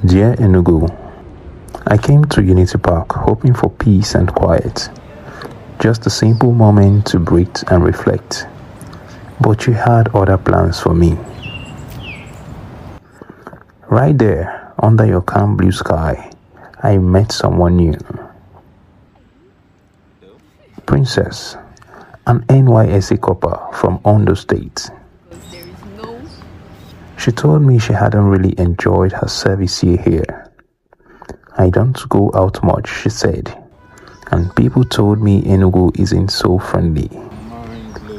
Dear Enugu, I came to Unity Park hoping for peace and quiet. Just a simple moment to breathe and reflect. But you had other plans for me. Right there, under your calm blue sky, I met someone new. Princess, an NYSC corper from Ondo State. She told me she hadn't really enjoyed her service year here. I don't go out much, she said, and people told me Enugu isn't so friendly.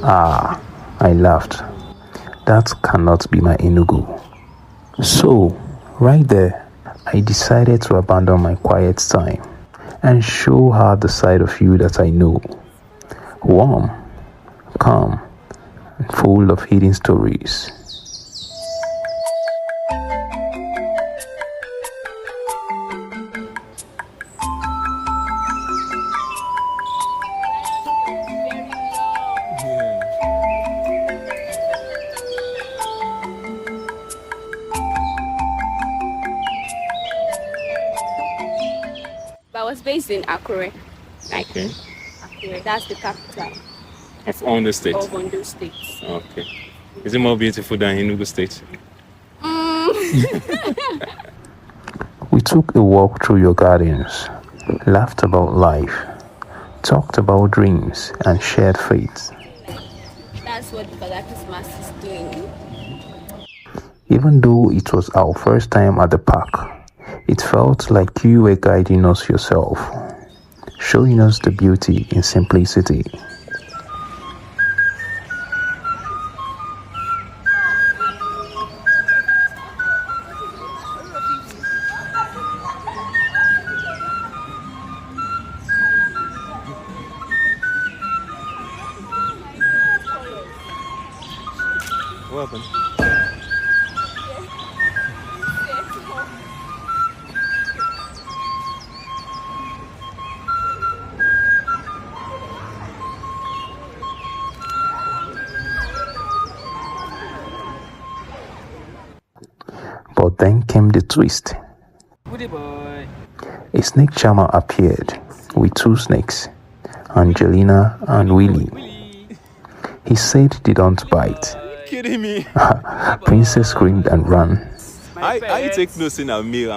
Ah, I laughed. That cannot be my Enugu. So, right there, I decided to abandon my quiet time and show her the side of you that I know. Warm, calm, and full of hidden stories. I was based in Akure. Okay. Akure, that's the capital. Of Ondo State? Of Ondo State. Okay. Is it more beautiful than Enugu State? We took a walk through your gardens, laughed about life, talked about dreams, and shared faith. That's what Father Christmas is doing. Even though it was our first time at the park, it felt like you were guiding us yourself, showing us the beauty in simplicity. What happened? But then came the twist. A snake charmer appeared with two snakes, Angelina and Willy. He said they don't bite. Kidding me? Princess screamed and ran. I take notes in a male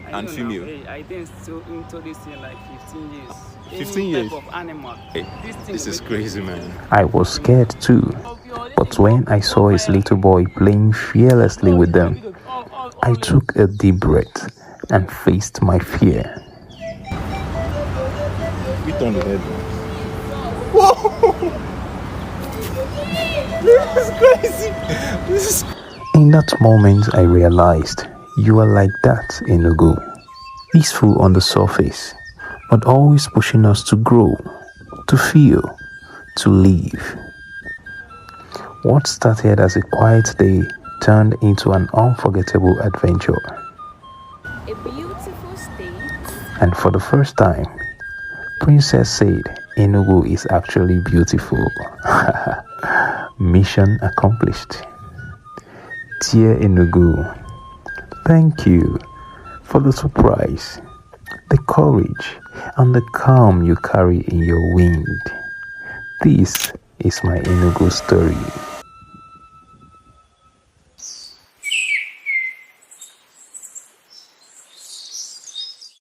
and female. I didn't into this in like 15 years. 15 years? Type of animal. Hey, this is crazy, man. I was scared too, but when I saw his little boy playing fearlessly with them, I took a deep breath and faced my fear. We turned the head. Whoa! This is crazy. This is... In that moment, I realized you are like that, Enugu. Peaceful on the surface, but always pushing us to grow, to feel, to live. What started as a quiet day turned into an unforgettable adventure. A beautiful state. And for the first time, Princess said Enugu is actually beautiful. Mission accomplished. Dear Enugu, thank you for the surprise, the courage, and the calm you carry in your wind. This is my Enugu story.